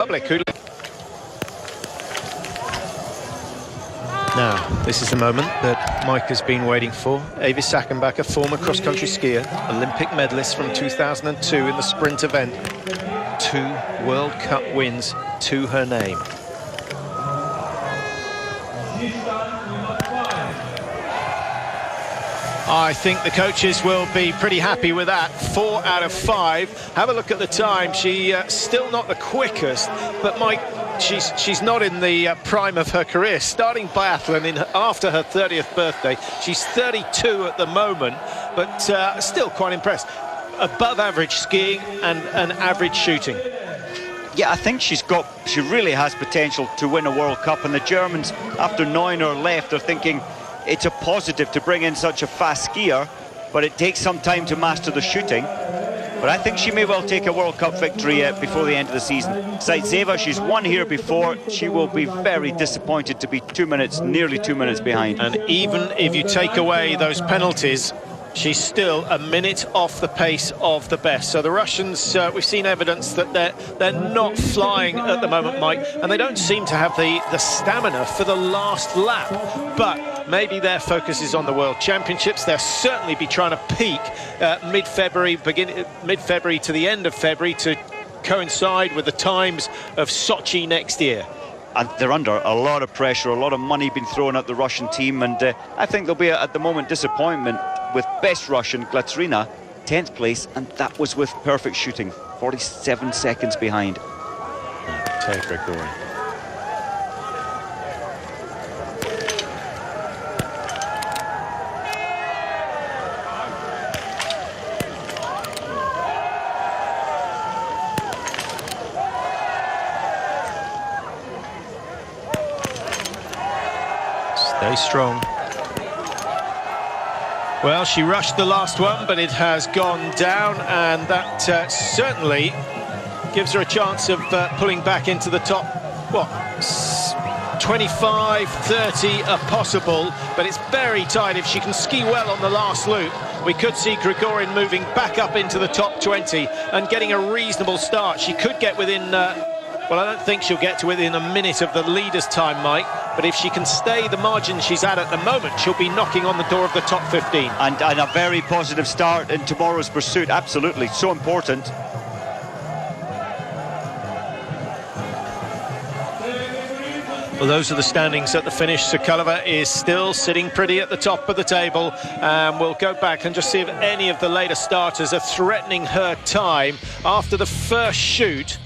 Public. Now, this is the moment that Mike has been waiting for. Avi Sachenbacher, former cross-country skier, Olympic medalist from 2002 in the sprint event. 2 World Cup wins to her name. I think the coaches will be pretty happy with that. 4 out of 5. Have a look at the time. She still not the quickest, but Mike, she's not in the prime of her career. Starting biathlon after her 30th birthday. She's 32 at the moment, but still quite impressed. Above average skiing and average shooting. Yeah, I think she really has potential to win a World Cup, and the Germans, after Neuner left, are thinking it's a positive to bring in such a fast skier, but it takes some time to master the shooting. But I think she may well take a World Cup victory before the end of the season. Zaitseva, she's won here before. She will be very disappointed to be nearly 2 minutes behind. And even if you take away those penalties, she's still a minute off the pace of the best. So the Russians, we've seen evidence that they're not flying at the moment, Mike, and they don't seem to have the stamina for the last lap. But maybe their focus is on the World Championships. They'll certainly be trying to peak mid-February to the end of February to coincide with the times of Sochi next year. And they're under a lot of pressure, a lot of money being thrown at the Russian team, and I think there'll be, at the moment, disappointment with best Russian, Glatrina, 10th place, and that was with perfect shooting, 47 seconds behind. Take Grigori. Stay strong. Well, she rushed the last one, but it has gone down, and that certainly gives her a chance of pulling back into the top, 25, 30 are possible, but it's very tight. If she can ski well on the last loop, we could see Grigorin moving back up into the top 20 and getting a reasonable start. She could get within, well, I don't think she'll get to within a minute of the leader's time, Mike, but if she can stay the margin she's at the moment, she'll be knocking on the door of the top 15. And a very positive start in tomorrow's pursuit, absolutely, so important. Well, those are the standings at the finish. Sokolova is still sitting pretty at the top of the table. We'll go back and just see if any of the later starters are threatening her time. After the first shoot,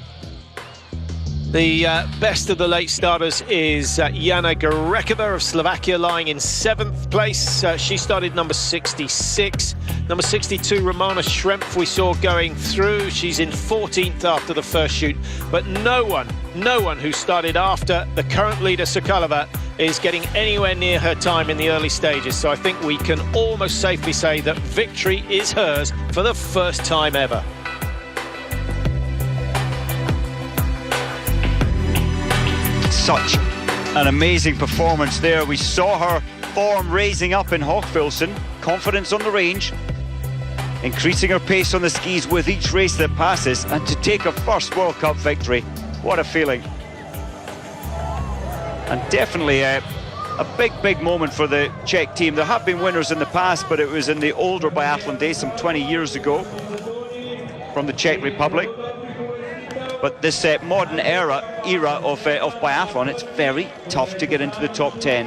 the best of the late starters is Jana Garekova of Slovakia, lying in 7th place. She started number 66. Number 62, Romana Schrempf, we saw going through. She's in 14th after the first shoot. But no one who started after the current leader, Sokolova, is getting anywhere near her time in the early stages. So I think we can almost safely say that victory is hers for the first time ever. Such an amazing performance there. We saw her form raising up in Hochfilzen, confidence on the range, increasing her pace on the skis with each race that passes, and to take her first World Cup victory, what a feeling. And definitely a big moment for the Czech team. There have been winners in the past, but it was in the older biathlon days, some 20 years ago, from the Czech Republic. But this modern era of biathlon, it's very tough to get into the top 10.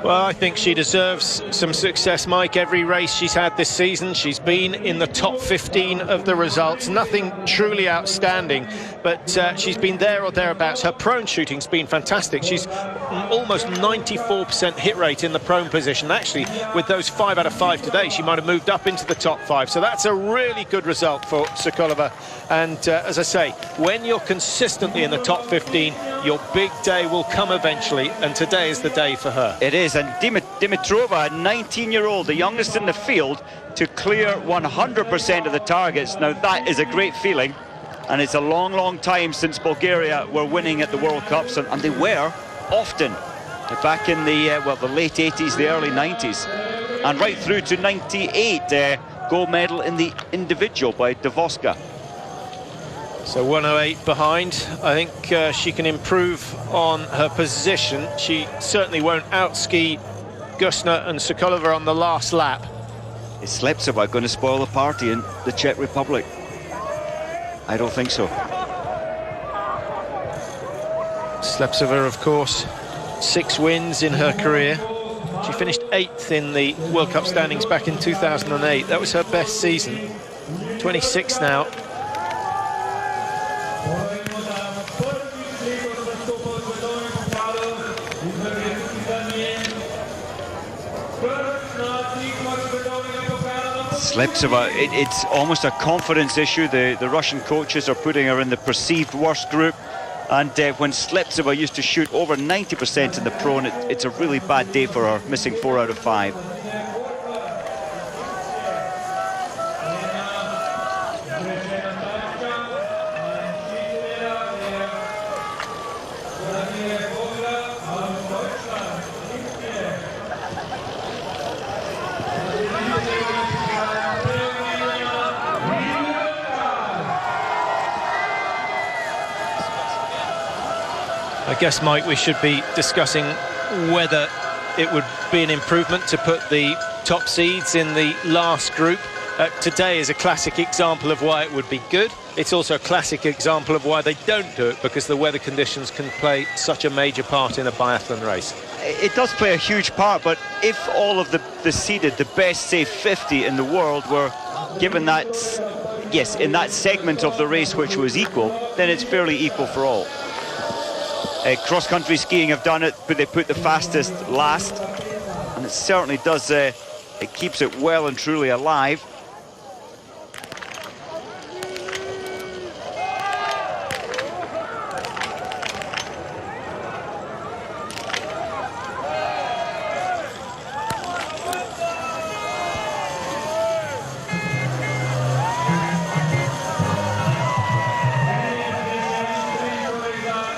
Well, I think she deserves some success, Mike. Every race she's had this season, she's been in the top 15 of the results. Nothing truly outstanding, but she's been there or thereabouts. Her prone shooting's been fantastic. She's almost 94% hit rate in the prone position. Actually, with those 5 out of 5 today, she might have moved up into the top 5. So that's a really good result for Sokolova. And as I say, when you're consistently in the top 15, your big day will come eventually, and today is the day for her. It is, and Dimitrova, a 19-year-old, the youngest in the field, to clear 100% of the targets. Now that is a great feeling, and it's a long time since Bulgaria were winning at the World Cups, and they were often back in the the late 80s, the early 90s, and right through to 98, gold medal in the individual by Davoska. So 108 behind. I think she can improve on her position. She certainly won't outski Gusner and Sokolova on the last lap. Is Slepcova going to spoil the party in the Czech Republic? I don't think so. Slepcova, of course, 6 wins in her career. She finished 8th in the World Cup standings back in 2008. That was her best season. 26 now. Slepcova, it's almost a confidence issue. The Russian coaches are putting her in the perceived worst group. And when Slepcova used to shoot over 90% in the pro, and it's a really bad day for her, missing 4 out of 5. I guess, Mike, we should be discussing whether it would be an improvement to put the top seeds in the last group. Today is a classic example of why it would be good. It's also a classic example of why they don't do it, because the weather conditions can play such a major part in a biathlon race. It does play a huge part, but if all of the seeded, the best, say, 50 in the world were given that, yes, in that segment of the race which was equal, then it's fairly equal for all. Cross-country skiing have done it, but they put the fastest last, and it certainly does, it keeps it well and truly alive.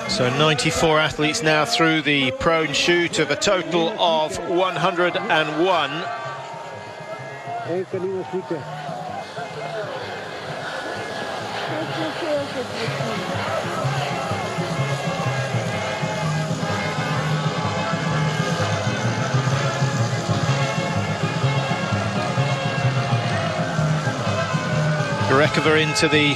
So 94 athletes now through the prone chute of a total of 101. Gorekova into the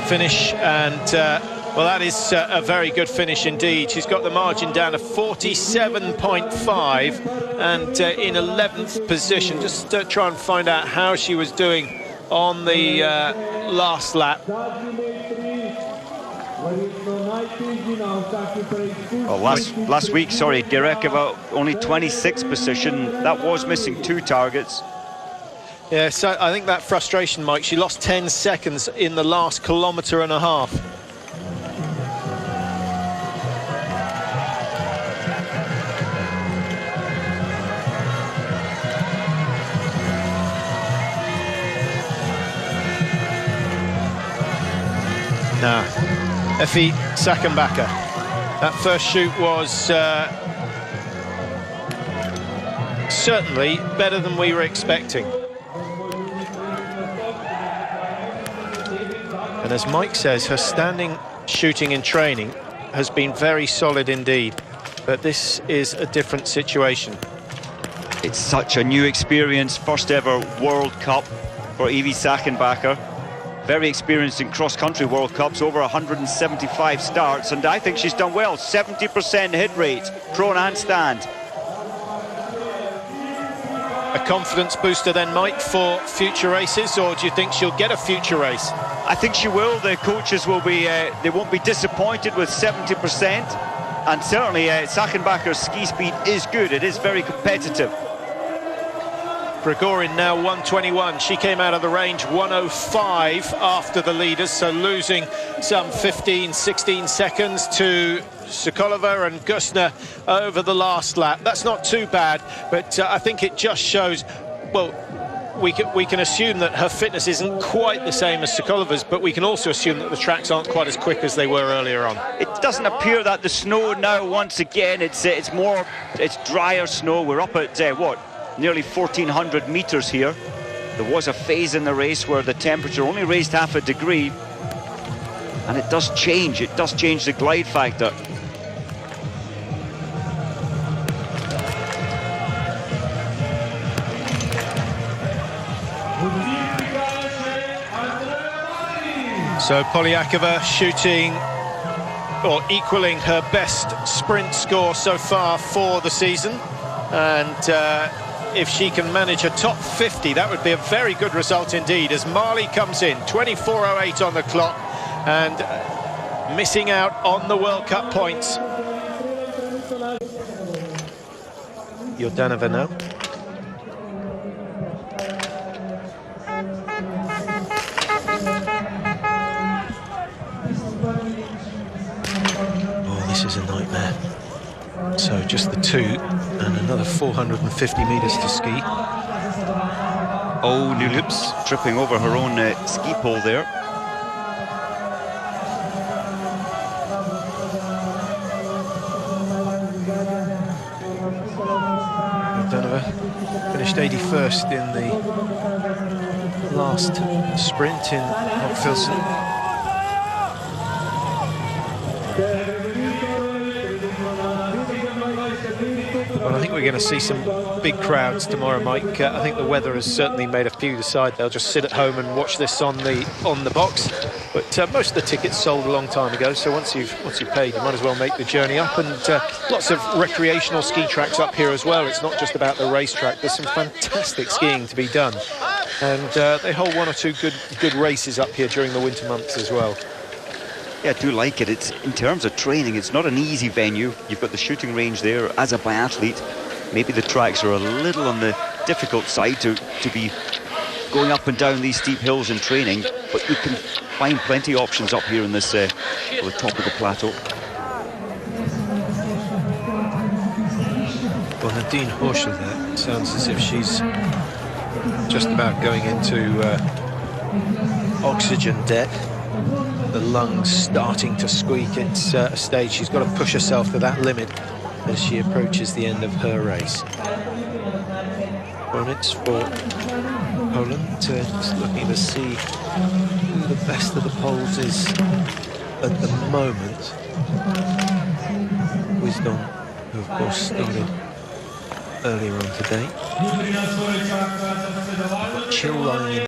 finish, and well, that is a very good finish indeed. She's got the margin down to 47.5 and in 11th position. Just try and find out how she was doing on the last lap. Well, last week, sorry, Gorekova only 26th position. That was missing 2 targets. Yeah, so I think that frustration, Mike, she lost 10 seconds in the last kilometre and a half. Now, Effie Sachenbacher. That first shoot was certainly better than we were expecting. And as Mike says, her standing shooting in training has been very solid indeed. But this is a different situation. It's such a new experience, first ever World Cup for Effie Sachenbacher. Very experienced in cross-country World Cups, over 175 starts, and I think she's done well. 70% hit rate, prone handstand. A confidence booster then, Mike, for future races, or do you think she'll get a future race? I think she will. The coaches will be, they won't be disappointed with 70%, and certainly Sachenbacher's ski speed is good. It is very competitive. Grigorin now 121. She came out of the range 105 after the leaders, so losing some 15, 16 seconds to Sokolova and Gusner over the last lap. That's not too bad, but I think it just shows, well, we can assume that her fitness isn't quite the same as Sokolova's, but we can also assume that the tracks aren't quite as quick as they were earlier on. It doesn't appear that the snow now, once again, it's drier snow. We're up at, what? Nearly 1,400 meters here. There was a phase in the race where the temperature only raised half a degree. And it does change the glide factor. So Polyakova shooting or equaling her best sprint score so far for the season, and if she can manage a top 50, that would be a very good result indeed, as Mali comes in 24:08 on the clock and missing out on the World Cup points. Jordanova now. This is a nightmare. So just the two and another 450 meters to ski. Oh, Nulups tripping over her own ski pole there. Jordanova finished 81st in the last sprint in Hockfilsen. Well, I think we're going to see some big crowds tomorrow, Mike. I think the weather has certainly made a few decide they'll just sit at home and watch this on the box. But most of the tickets sold a long time ago, so once you've paid, you might as well make the journey up. And lots of recreational ski tracks up here as well. It's not just about the racetrack. There's some fantastic skiing to be done, and they hold one or two good races up here during the winter months as well. Yeah, I do like it. It's, in terms of training, it's not an easy venue. You've got the shooting range there. As a biathlete, maybe the tracks are a little on the difficult side to be going up and down these steep hills in training, but you can find plenty of options up here in this the top of the plateau. Well, Nadine Horschel there sounds as if she's just about going into oxygen debt. The lungs starting to squeak. It's a stage she's got to push herself to that limit as she approaches the end of her race. Opponents for Poland, just looking to see who the best of the Poles is at the moment. Wisdom, who of course started earlier on today. Chill lying in